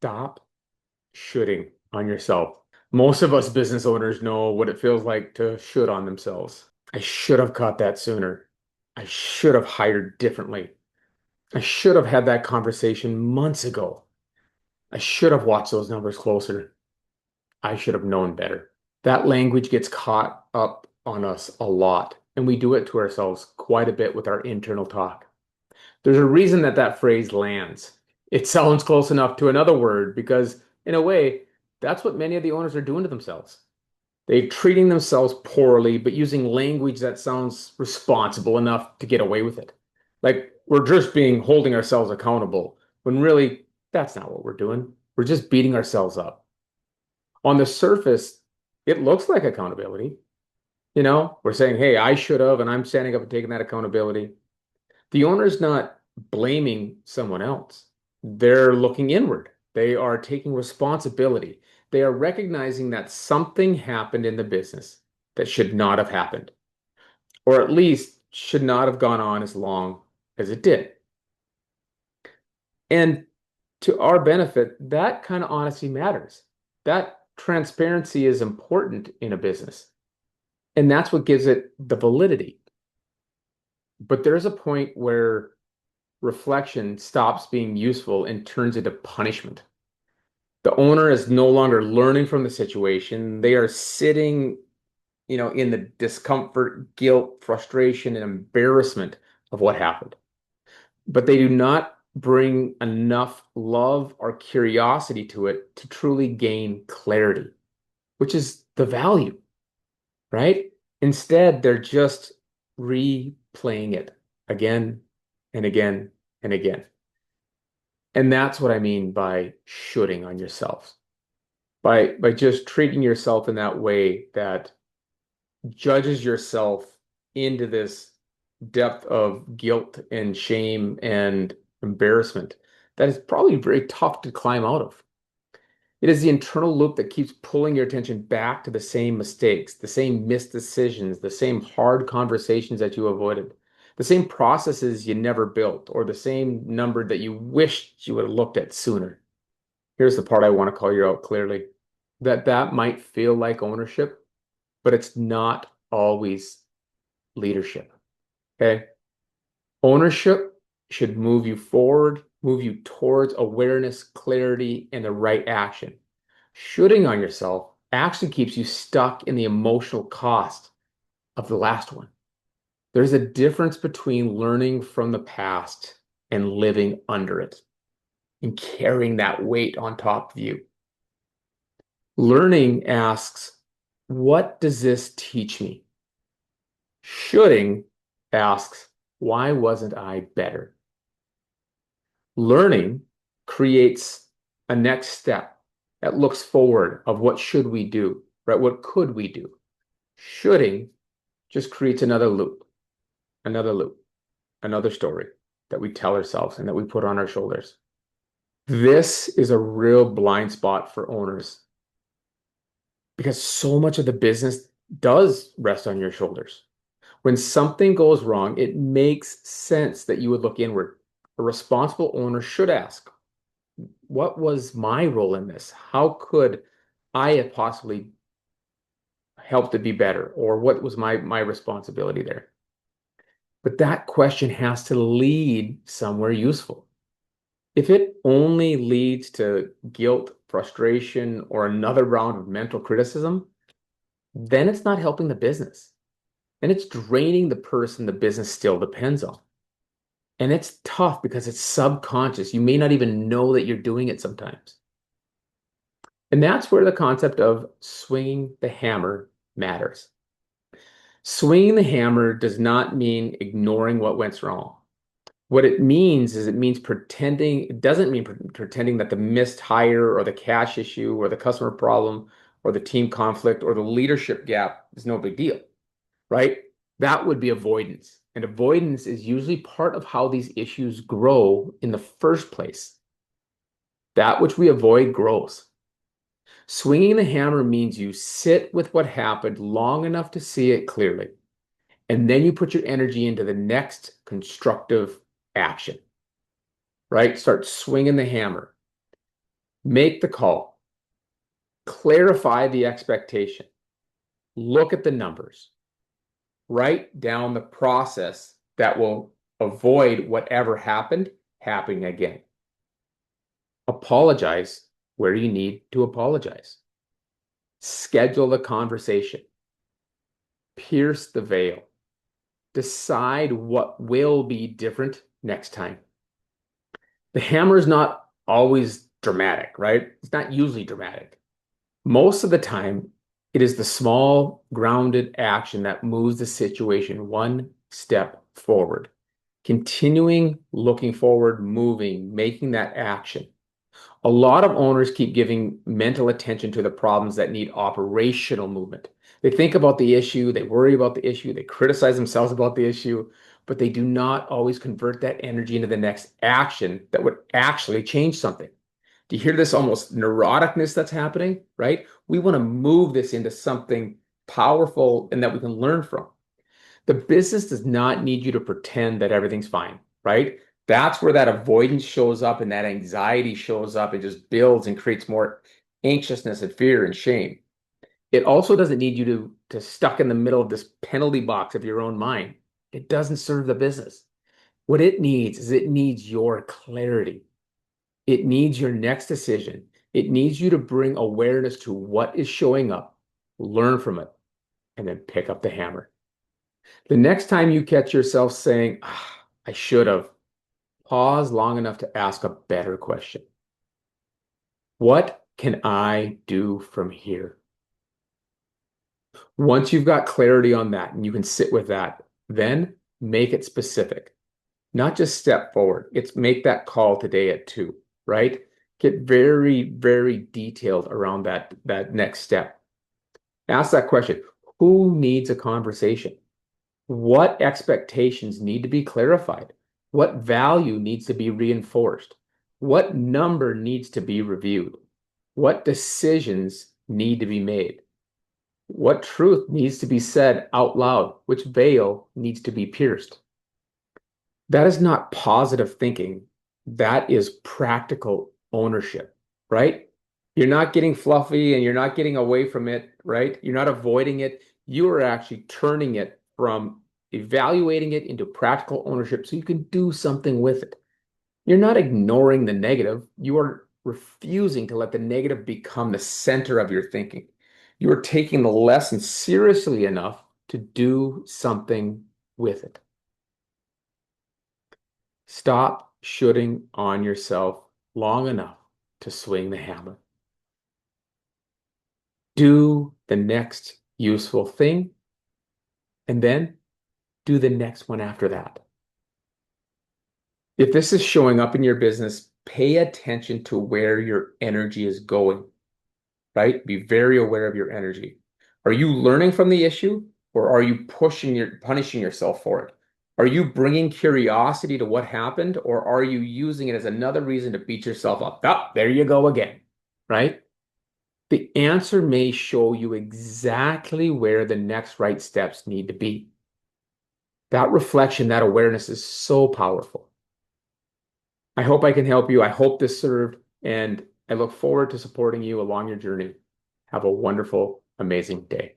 Stop shooting on yourself. Most of us business owners know what it feels like to shoot on themselves. I should have caught that sooner. I should have hired differently. I should have had that conversation months ago. I should have watched those numbers closer. I should have known better. That language gets caught up on us a lot, and we do it to ourselves quite a bit with our internal talk. There's a reason that that phrase lands. It sounds close enough to another word because, in a way, that's what many of the owners are doing to themselves. They're treating themselves poorly, but using language that sounds responsible enough to get away with it. Like we're just being holding ourselves accountable, when really that's not what we're doing. We're just beating ourselves up. On the surface, it looks like accountability. We're saying, hey, I should have, and I'm standing up and taking that accountability. The owner's not blaming someone else. They're looking inward. They are taking responsibility. They are recognizing that something happened in the business that should not have happened, or at least should not have gone on as long as it did. And to our benefit, that kind of honesty matters. That transparency is important in a business. And that's what gives it the validity. But there's a point where reflection stops being useful and turns into punishment. The owner is no longer learning from the situation. They are sitting, in the discomfort, guilt, frustration, and embarrassment of what happened. But they do not bring enough love or curiosity to it to truly gain clarity, which is the value, right? Instead, they're just replaying it again and again and again. And that's what I mean by shooting on yourself. By just treating yourself in that way that judges yourself into this depth of guilt and shame and embarrassment that is probably very tough to climb out of. It is the internal loop that keeps pulling your attention back to the same mistakes, the same missed decisions, the same hard conversations that you avoided, the same processes you never built, or the same number that you wished you would have looked at sooner. Here's the part I want to call you out clearly. That might feel like ownership, but it's not always leadership. Okay? Ownership should move you forward, move you towards awareness, clarity, and the right action. Shooting on yourself actually keeps you stuck in the emotional cost of the last one. There's a difference between learning from the past and living under it and carrying that weight on top of you. Learning asks, what does this teach me? Shooting asks, why wasn't I better? Learning creates a next step that looks forward of what should we do, right? What could we do? Shoulding just creates another loop, another story that we tell ourselves and that we put on our shoulders. This is a real blind spot for owners because so much of the business does rest on your shoulders. When something goes wrong, it makes sense that you would look inward. A responsible owner should ask, what was my role in this? How could I have possibly helped to be better? Or what was my responsibility there? But that question has to lead somewhere useful. If it only leads to guilt, frustration, or another round of mental criticism, then it's not helping the business. And it's draining the person the business still depends on. And it's tough because it's subconscious. You may not even know that you're doing it sometimes. And that's where the concept of swinging the hammer matters. Swinging the hammer does not mean ignoring what went wrong. What it means is it doesn't mean pretending that the missed hire or the cash issue or the customer problem or the team conflict or the leadership gap is no big deal, right? That would be avoidance. And avoidance is usually part of how these issues grow in the first place. That which we avoid grows. Swinging the hammer means you sit with what happened long enough to see it clearly, and then you put your energy into the next constructive action, right? Start swinging the hammer. Make the call, clarify the expectation, look at the numbers, write down the process that will avoid whatever happened happening again. Apologize where you need to apologize. Schedule the conversation. Pierce the veil. Decide what will be different next time. The hammer is not always dramatic, right? It's not usually dramatic. Most of the time, it is the small, grounded action that moves the situation one step forward. Continuing, looking forward, moving, making that action. A lot of owners keep giving mental attention to the problems that need operational movement. They think about the issue, they worry about the issue, they criticize themselves about the issue, but they do not always convert that energy into the next action that would actually change something. Do you hear this almost neuroticness that's happening, right? We want to move this into something powerful and that we can learn from. The business does not need you to pretend that everything's fine, right? That's where that avoidance shows up and that anxiety shows up and just builds and creates more anxiousness and fear and shame. It also doesn't need you to stuck in the middle of this penalty box of your own mind. It doesn't serve the business. What it needs is it needs your clarity. It needs your next decision. It needs you to bring awareness to what is showing up, learn from it, and then pick up the hammer. The next time you catch yourself saying, I should have, pause long enough to ask a better question. What can I do from here? Once you've got clarity on that and you can sit with that, then make it specific. Not just step forward. It's make that call today at 2, right? Get very, very detailed around that next step. Ask that question. Who needs a conversation? What expectations need to be clarified? What value needs to be reinforced? What number needs to be reviewed? What decisions need to be made? What truth needs to be said out loud? Which veil needs to be pierced? That is not positive thinking. That is practical ownership, right? You're not getting fluffy and you're not getting away from it, right? You're not avoiding it. You are actually turning it from evaluating it into practical ownership so you can do something with it. You're not ignoring the negative. You are refusing to let the negative become the center of your thinking. You are taking the lesson seriously enough to do something with it. Stop shooting on yourself long enough to swing the hammer. Do the next useful thing, and then do the next one after that. If this is showing up in your business, pay attention to where your energy is going, right? Be very aware of your energy. Are you learning from the issue, or are you punishing yourself for it? Are you bringing curiosity to what happened, or are you using it as another reason to beat yourself up? Oh, there you go again, right? The answer may show you exactly where the next right steps need to be. That reflection, that awareness is so powerful. I hope I can help you. I hope this served, and I look forward to supporting you along your journey. Have a wonderful, amazing day.